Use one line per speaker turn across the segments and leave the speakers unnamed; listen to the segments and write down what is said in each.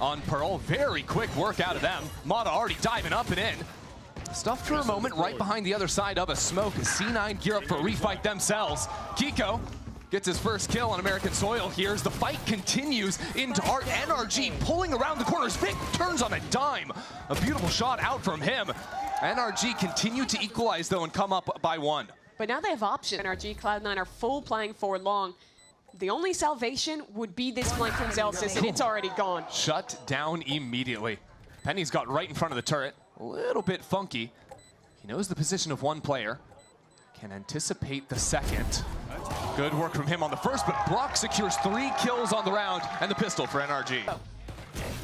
on Pearl. Very quick work out of them. Mata already diving up and in. Stuffed for a moment right behind the other side of a smoke as C9 gear up for a refight themselves. Kiko gets his first kill on American soil here as the fight continues into Art. NRG pulling around the corners. Vic turns on a dime. A beautiful shot out from him. NRG continue to equalize though and come up by one.
But now they have options. NRG, Cloud9 are full playing forward long. The only salvation would be this flank from Zellsis, and it's already gone.
Shut down immediately. Penny's got right in front of the turret. A little bit funky. He knows the position of one player. Can anticipate the second. Good work from him on the first, but Brock secures 3 kills on the round and the pistol for NRG.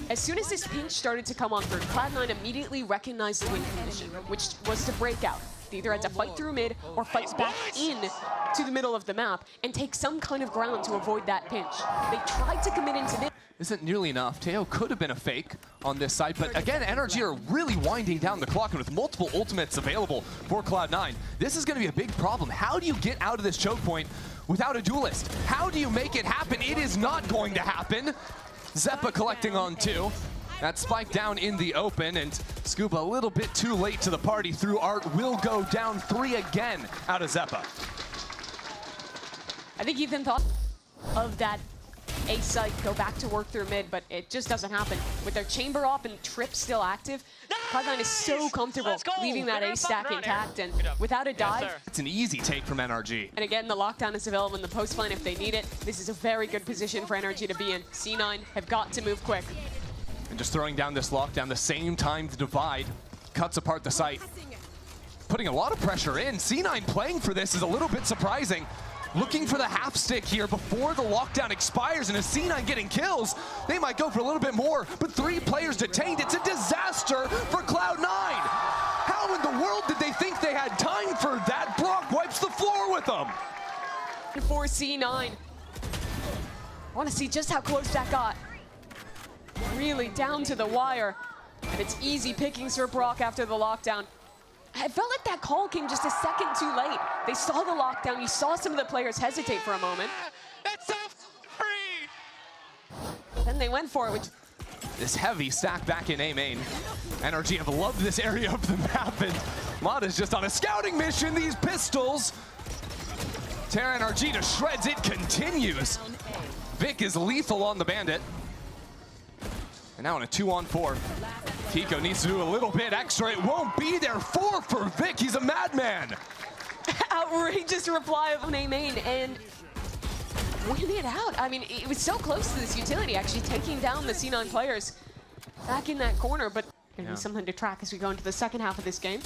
As soon as this pinch started to come on through, Cloud9 immediately recognized the win condition, which was to break out. They either had to fight through mid or fight back in to the middle of the map and take some kind of ground to avoid that pinch. They tried to commit into this.
Isn't nearly enough. Teo could have been a fake on this side, but again, NRG are really winding down the clock, and with multiple ultimates available for Cloud9, this is going to be a big problem. How do you get out of this choke point without a duelist? How do you make it happen? It is not going to happen. Zeppa collecting on 2. That spike down in the open, and Scuba a little bit too late to the party through Art will go down 3 again out of Zeppa.
I think Ethan thought of that A site go back to work through mid, but it just doesn't happen. With their chamber op and trip still active, Cloud9 is so comfortable leaving that A stack intact, and without a dive.
It's an easy take from NRG.
And again, the lockdown is available in the post line if they need it. This is a very good position for NRG to be in. C9 have got to move quick.
And just throwing down this lockdown the same time the divide cuts apart the site. Putting a lot of pressure in. C9 playing for this is a little bit surprising. Looking for the half stick here before the lockdown expires, and as C9 getting kills, they might go for a little bit more, but 3 players detained. It's a disaster for Cloud9. How in the world did they think they had time for that? Brock wipes the floor with them.
For C9. I want to see just how close that got. Really down to the wire, and it's easy pickings for Brock after the lockdown. I felt like that call came just a second too late. They saw the lockdown. You saw some of the players hesitate for a moment.
That's so free!
Then they went for it. Which
this heavy stack back in A main. NRG have loved this area of the map, and Mata's just on a scouting mission. These pistols tear NRG to shreds. It continues. Vic is lethal on the bandit. And now in a 2-on-4. Kiko needs to do a little bit extra. It won't be there. 4 for Vic. He's a madman.
outrageous reply of A main and win it out. I mean, it was so close to this utility actually taking down the C9 players back in that corner, but gonna be something to track as we go into the second half of this game.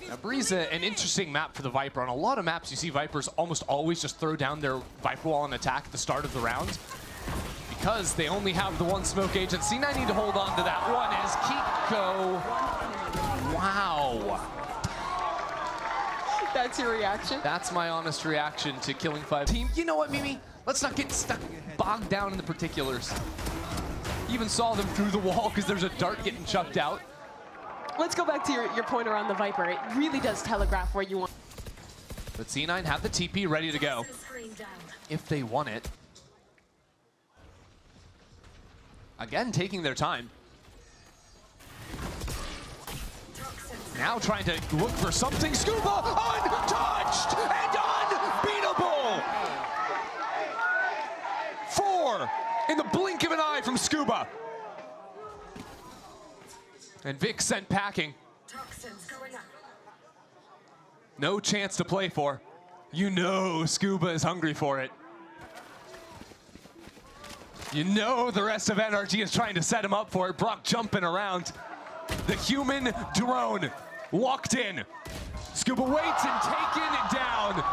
Now, Breeze, an interesting map for the Viper. On a lot of maps, you see Vipers almost always just throw down their Viper wall and attack at the start of the round. Because they only have the one smoke agent, C9 need to hold on to that one as Kiko. Wow.
That's your reaction?
That's my honest reaction to killing 5 team. You know what, Mimi? Let's not get stuck, bogged down in the particulars. Even saw them through the wall because there's a dart getting chucked out.
Let's go back to your point around the Viper. It really does telegraph where you want.
But C9 have the TP ready to go if they want it. Again, taking their time. Now trying to look for something. Scuba untouched and unbeatable. 4 in the blink of an eye from Scuba. And Vic sent packing. No chance to play for. You know Scuba is hungry for it. You know the rest of NRG is trying to set him up for it. Brock jumping around. The human drone locked in. Scuba waits and taken it down.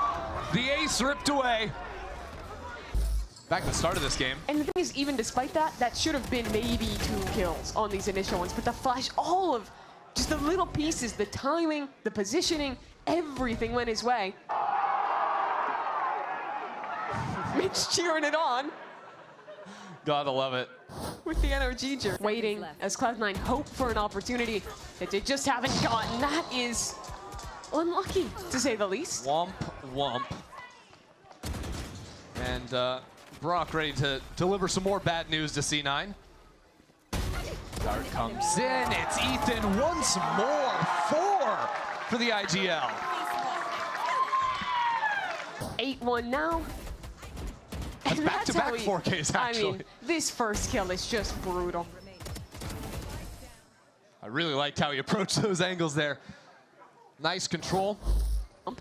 The ace ripped away. Back at the start of this game.
And the thing is, even despite that, that should have been maybe 2 kills on these initial ones. But the flash, all of just the little pieces, the timing, the positioning, everything went his way. Mitch cheering it on.
Gotta love it.
With the NRG jerk. Waiting as Cloud9 hope for an opportunity that they just haven't gotten. That is unlucky, to say the least.
Womp, womp. And Brock ready to deliver some more bad news to C9. Dart comes in, it's Ethan once more, 4 for the IGL.
8-1 now.
That's
And
back-to-back
how
4Ks, actually.
I mean, this first kill is just brutal.
I really liked how he approached those angles there. Nice control.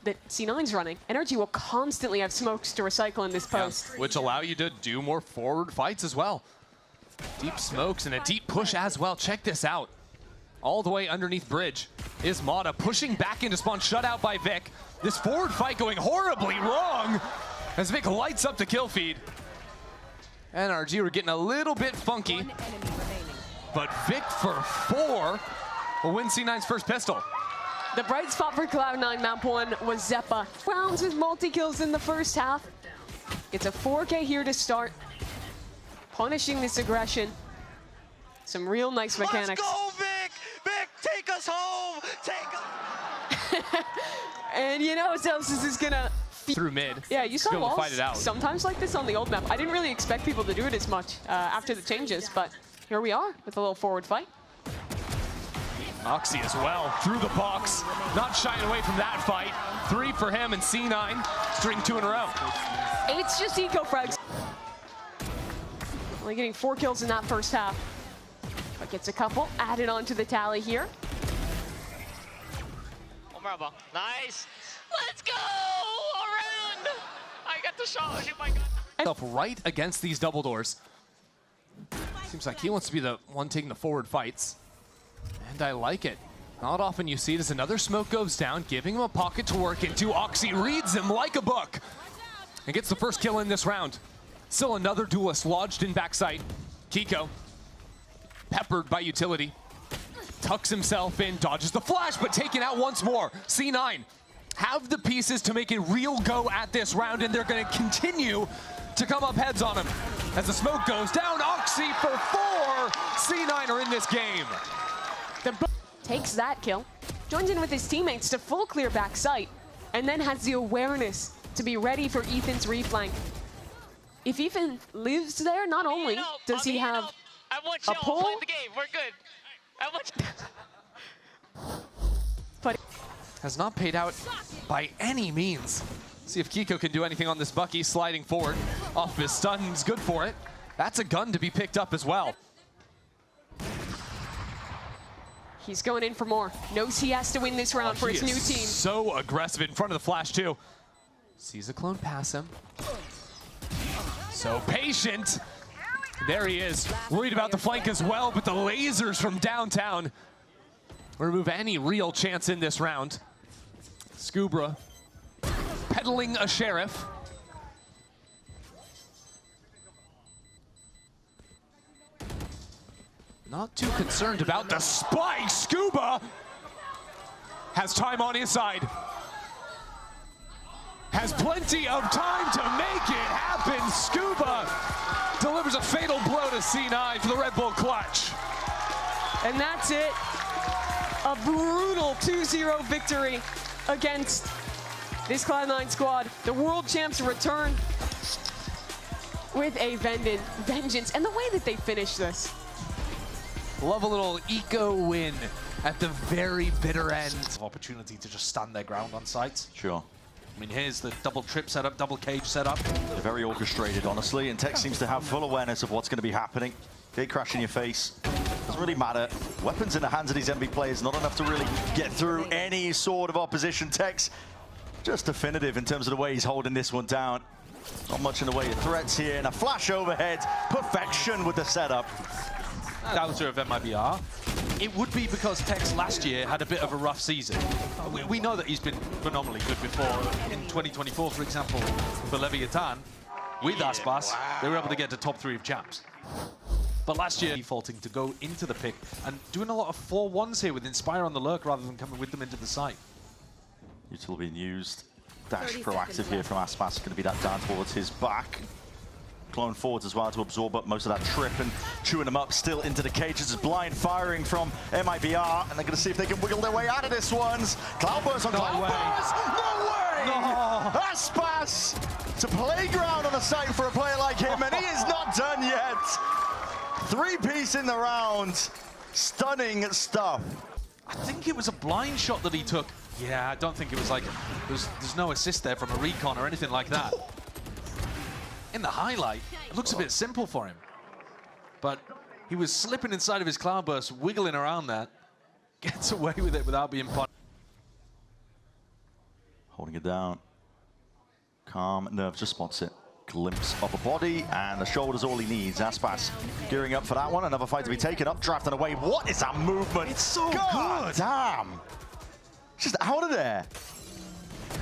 That C9's running. Energy will constantly have smokes to recycle in this post.
Yeah, which allow you to do more forward fights as well. Deep smokes and a deep push as well. Check this out. All the way underneath bridge is Mata pushing back into spawn, shut out by Vic. This forward fight going horribly wrong as Vic lights up the kill feed. NRG were getting a little bit funky, but Vic for 4 will win C9's first pistol.
The bright spot for Cloud9 map 1 was Zeppa. Rounds with multi-kills in the first half. It's a 4K here to start. Punishing this aggression. Some real nice mechanics.
Let's go, Vic! Vic, take us home! Take us...
And you know, Celsius is gonna...
Through mid.
Yeah, you saw walls
fight it out.
sometimes like this on the old map. I didn't really expect people to do it as much after the changes, but here we are with a little forward fight.
Oxy as well, through the box. Not shying away from that fight. 3 for him and C9, string 2 in a row.
8's just eco frags. Only getting 4 kills in that first half. But gets a couple added onto the tally here.
Nice! Let's go! Around! I got the shot, oh my god.
Right against these double doors. Seems like he wants to be the one taking the forward fights. And I like it. Not often you see it as another smoke goes down, giving him a pocket to work into. Oxy reads him like a book and gets the first kill in this round. Still another duelist lodged in backside. Kiko, peppered by utility, tucks himself in, dodges the flash, but taken out once more. C9 have the pieces to make a real go at this round, and they're going to continue to come up heads on him. As the smoke goes down, Oxy for 4. C9 are in this game.
Takes that kill, joins in with his teammates to full clear back sight, and then has the awareness to be ready for Ethan's reflank. If Ethan lives there, not only does he have a pull,
the game. We're good.
but
has not paid out by any means. See if Kiko can do anything on this Bucky, sliding forward off his stun. He's good for it. That's a gun to be picked up as well.
he's going in for more. Knows he has to win this round for his new team.
So aggressive in front of the flash too. Sees a clone pass him. So patient. There he is. Worried about the flank as well, but the lasers from downtown remove any real chance in this round. Scubra peddling a sheriff. Not too concerned about the spike. Scuba has time on his side. Has plenty of time to make it happen. Scuba delivers a fatal blow to C9 for the Red Bull clutch.
And that's it. A brutal 2-0 victory against this Cloud9 squad. The world champs return with a vengeance. And the way that they finish this.
Love a little eco win at the very bitter end.
Opportunity to just stand their ground on site.
Sure.
I mean, here's the double trip setup, double cage setup.
They're very orchestrated, honestly, and Tech seems to have full awareness of what's going to be happening. Gate crash in your face. Doesn't really matter. Weapons in the hands of these MB players, not enough to really get through any sort of opposition. Tech's just definitive in terms of the way he's holding this one down. Not much in the way of threats here, and a flash overhead. Perfection with the setup.
Down to of MIBR. It would be because Tex last year had a bit of a rough season. We know that he's been phenomenally good before. In 2024, for example, for Leviathan, with Aspas, they were able to get to top 3 of champs. But last year, defaulting to go into the pick and doing a lot of 4-1s here with Inspire on the lurk rather than coming with them into the site.
Util being used. Dash proactive here from Aspas. Going to be that down towards his back. Clone forwards as well to absorb up most of that trip and chewing them up still into the cages. It's blind firing from MIBR, and they're going to see if they can wiggle their way out of this ones. Cloudburst on Cloudburst! No way!
No.
Aspas to playground on the site for a player like him, and he is not done yet. 3-piece in the round. Stunning stuff.
I think it was a blind shot that he took. Yeah, I don't think it was like, there's no assist there from a recon or anything like that. In the highlight, it looks a bit simple for him. But he was slipping inside of his cloudburst, wiggling around that. Gets away with it without being punished.
Holding it down. Calm, Nerve just spots it. Glimpse of a body, and the shoulder's all he needs. Aspas gearing up for that one. Another fight to be taken up, drafting away. What is that movement?
It's so
God
good.
Damn. Just out of there.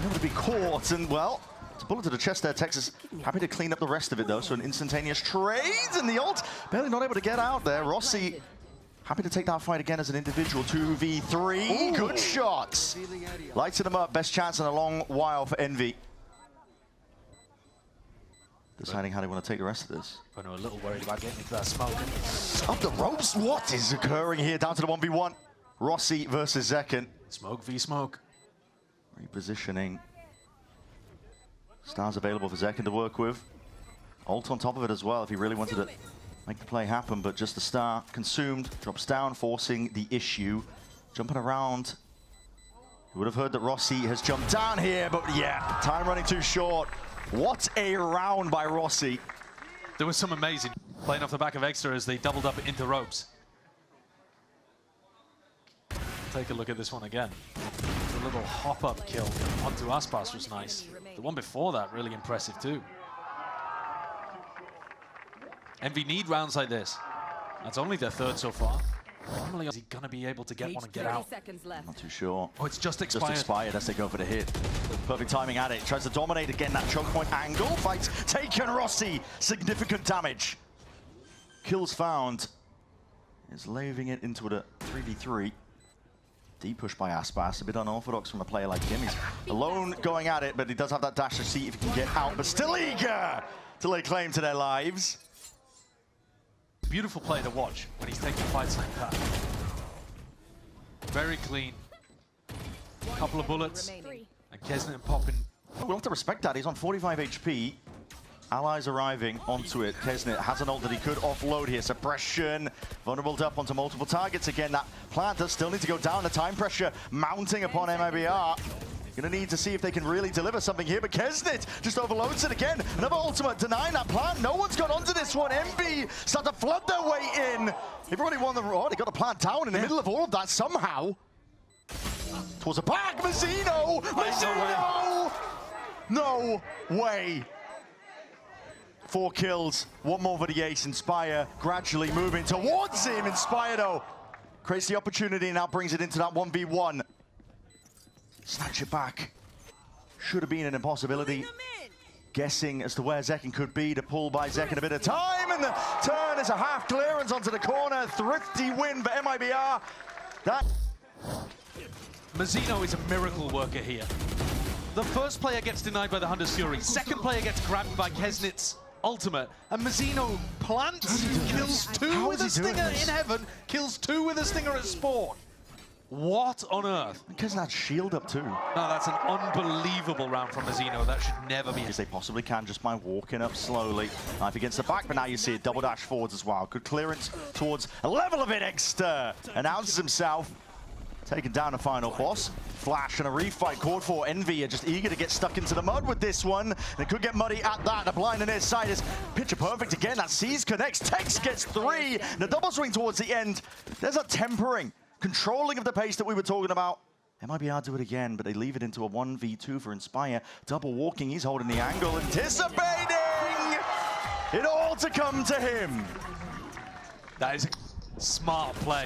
Able to be caught, and well, it's a bullet to the chest there. Texas happy to clean up the rest of it, though. So an instantaneous trade, and the ult barely not able to get out there. Rossi happy to take that fight again as an individual. 2v3. Ooh. Good shots. Lighting them up. Best chance in a long while for Envy. Deciding how they want to take the rest of this.
I know, a little worried about getting into that smoke.
Up the ropes. What is occurring here? Down to the 1v1. Rossi versus Zekken.
Smoke v smoke.
Repositioning. Stars available for Zekken to work with. Ult on top of it as well if he really wanted to make the play happen, but just the star consumed. Drops down, forcing the issue. Jumping around. You would have heard that Rossi has jumped down here, but yeah, time running too short. What a round by Rossi.
There was some amazing playing off the back of Extra as they doubled up into ropes. Take a look at this one again. The little hop-up kill onto Aspas was nice. The one before that, really impressive too. Envy need rounds like this. That's only their third so far. Normally, is he going to be able to get one and get out?
Not too sure.
Oh, it's just expired.
Just expired as they go for the hit. Perfect timing at it. Tries to dominate again that choke point angle. Fights taken. Rossi. Significant damage. Kills found. Is laving it into a 3v3. Deep push by Aspas. A bit unorthodox from a player like him. He's alone going at it, but he does have that dash to see if he can get out. But still eager to lay claim to their lives.
Beautiful play to watch when he's taking fights like that. Very clean. Couple of bullets. And Kesnet popping.
We'll have to respect that. He's on 45 HP. Allies arriving onto it. Kesnet has an ult that he could offload here. Suppression. Vulnerable up onto multiple targets again. That plant does still need to go down. The time pressure mounting upon MIBR. Gonna need to see if they can really deliver something here, but Kesnet just overloads it again. Another ultimate denying that plant. No one's got onto this one. Envy start to flood their way in. They've already won the road. They got a plant down in the middle of all of that somehow. Towards the back, Mazzino! Mazzino! No way. 4 kills, 1 more for the ace. Inspire gradually moving towards him. Inspire though creates the opportunity and now brings it into that 1v1. Snatch it back. Should have been an impossibility. Guessing as to where Zekken could be. To pull by Zekken a bit of time, and the turn is a half clearance onto the corner. Thrifty win for MIBR. That
Mazzino is a miracle worker here. The first player gets denied by the Hunter's Fury. Second player gets grabbed by Kesnet's ultimate. And Mazzino plants, kills 2 with a stinger in heaven, kills 2 with a stinger at spawn. What on earth?
Because that shield up too.
No, that's an unbelievable round from Mazzino. That should never be.
As they possibly can just by walking up slowly. Knife against the back, but now you see it double dash forwards as well. Good clearance towards a level of it. Exter announces himself. Taking down a final boss. Flash and a refight called for. Envy are just eager to get stuck into the mud with this one. And it could get muddy at that. The blind on his side is picture perfect again. That Seas connects. Tex gets 3. And the double swing towards the end. There's a tempering. Controlling of the pace that we were talking about. MIBR do it again, but they leave it into a 1v2 for Inspire. Double walking, he's holding the angle, anticipating it all to come to him.
That is a smart play.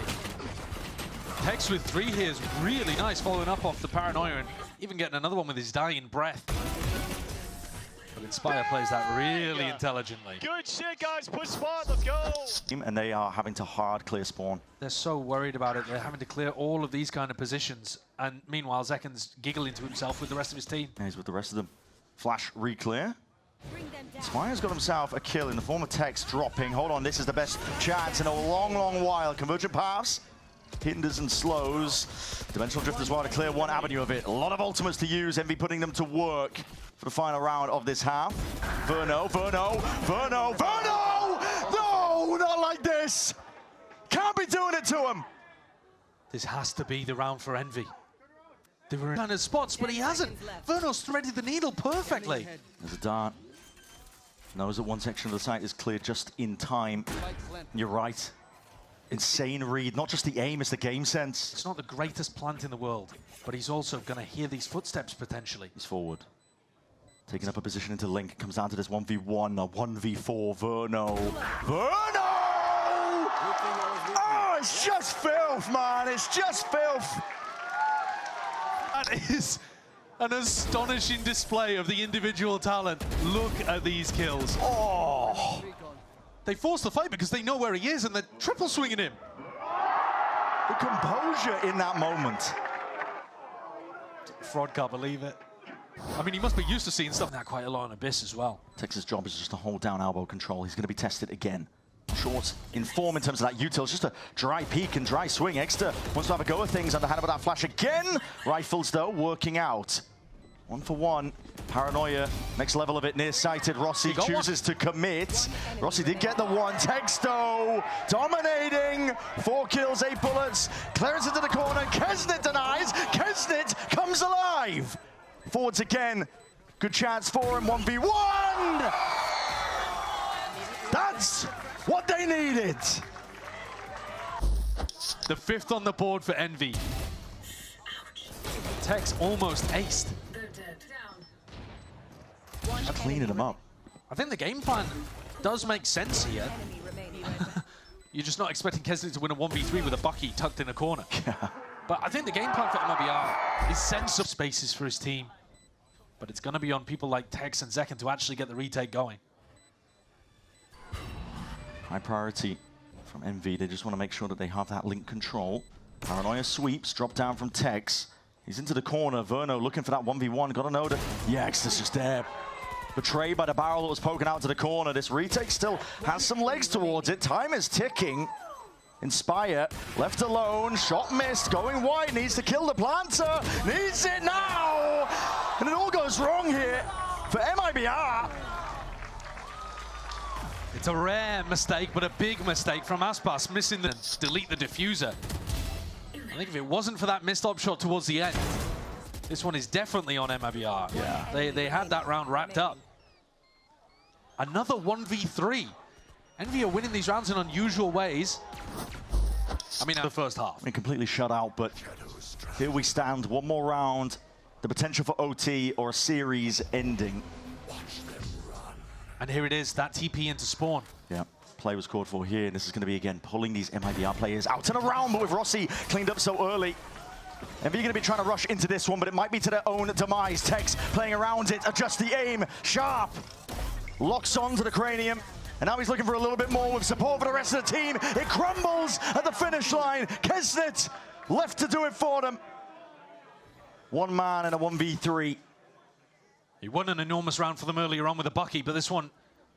Tex with 3 here is really nice, following up off the paranoia and even getting another one with his dying breath. But Inspire plays that really intelligently.
Good shit, guys. Push spot. Let's go.
And they are having to hard clear spawn.
They're so worried about it. They're having to clear all of these kind of positions. And meanwhile, Zekken's giggling to himself with the rest of his team.
Yeah, he's with the rest of them. Flash re-clear. Inspire's got himself a kill in the form of Tex dropping. Hold on, this is the best chance in a long, long while. Convergent paths. Hinders and slows. Dimensional Drift as well to clear one avenue of it. A lot of ultimates to use. Envy putting them to work for the final round of this half. Verno! No, not like this! Can't be doing it to him.
This has to be the round for Envy. They were in his spots, but he hasn't. Verno's threaded the needle perfectly.
There's a dart. Knows that one section of the site is cleared just in time. You're right. Insane read. Not just the aim, it's the game sense.
It's not the greatest plant in the world, but he's also going to hear these footsteps potentially.
He's forward. Taking up a position into Link. Comes down to this 1v1, a 1v4. Verno. Verno! Oh, it's just filth, man. It's just filth.
That is an astonishing display of the individual talent. Look at these kills.
Oh!
They force the fight because they know where he is and they're triple swinging him.
The composure in that moment.
Fraud can't believe it. I mean, he must be used to seeing stuff like that quite a lot in Abyss as well.
Tex's job is just to hold down elbow control. He's going to be tested again. Short in form in terms of that util. It's just a dry peek and dry swing. Exter wants to have a go at things. Underhand about that flash again. Rifles, though, working out. 1 for 1. Paranoia, next level of it, nearsighted. Rossi chooses to commit. Rossi did get the one. Texto dominating. 4 kills, 8 bullets. Clearance into the corner. Kesnet denies. Kesnet comes alive. Forwards again. Good chance for him. 1v1. That's what they needed.
The 5th on the board for Envy. Tex almost aced.
Just cleaning them up.
I think the game plan does make sense here. You're just not expecting Kesnet to win a 1v3 with a Bucky tucked in a corner. But I think the game plan for MIBR is sense of spaces for his team. But it's going to be on people like Tex and Zekken to actually get the retake going.
High priority from MV. They just want to make sure that they have that link control. Paranoia sweeps, drop down from Tex. He's into the corner. Verno looking for that 1v1. Got to know that, yeah, it's just there. Betrayed by the barrel that was poking out to the corner. This retake still has some legs towards it. Time is ticking. Inspire, left alone, shot missed, going wide, needs to kill the planter, needs it now! And it all goes wrong here for MIBR.
It's a rare mistake, but a big mistake from Aspas, missing the delete the diffuser. I think if it wasn't for that missed op shot towards the end, this one is definitely on MIBR.
Yeah.
They had that round wrapped up. Another 1v3. Envy are winning these rounds in unusual ways. I mean, the first half.
I mean, completely shut out, but here we stand. One more round. The potential for OT or a series ending.
And here it is, that TP into spawn.
Yeah, play was called for here, and this is going to be, again, pulling these MIBR players out and around, but with Rossi cleaned up so early. Envy are going to be trying to rush into this one, but it might be to their own demise. Tex playing around it, adjust the aim, sharp. Locks on to the cranium. And now he's looking for a little bit more with support for the rest of the team. It crumbles at the finish line. Kesnet left to do it for them. One man in a 1v3.
He won an enormous round for them earlier on with a Bucky, but this one,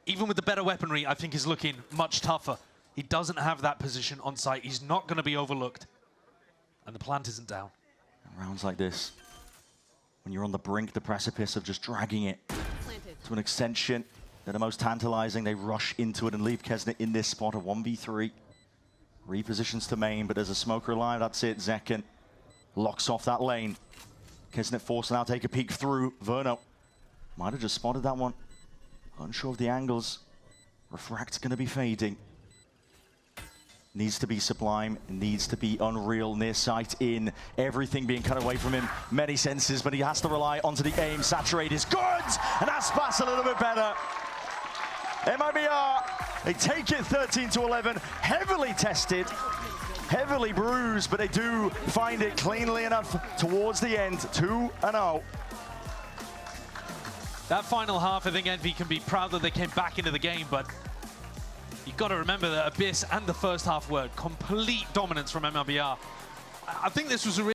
even with the better weaponry, I think is looking much tougher. He doesn't have that position on site. He's not going to be overlooked. And the plant isn't down.
And rounds like this, when you're on the brink, the precipice of just dragging it to an extension, they're the most tantalizing. They rush into it and leave Kesnet in this spot, a 1v3. Repositions to main, but there's a smoker alive. That's it. Zekken locks off that lane. Kesnet forced to now take a peek through. Verno might have just spotted that one. Unsure of the angles. Refract's going to be fading. Needs to be Sublime, needs to be Unreal, near sight in. Everything being cut away from him. Many senses, but he has to rely onto the aim. Saturate is good, and Aspas a little bit better. MIBR, they take it 13-11. Heavily tested, heavily bruised, but they do find it cleanly enough towards the end. 2-0.
That final half, I think Envy can be proud that they came back into the game, but you've got to remember that Abyss and the first half were complete dominance from MIBR. I think this was a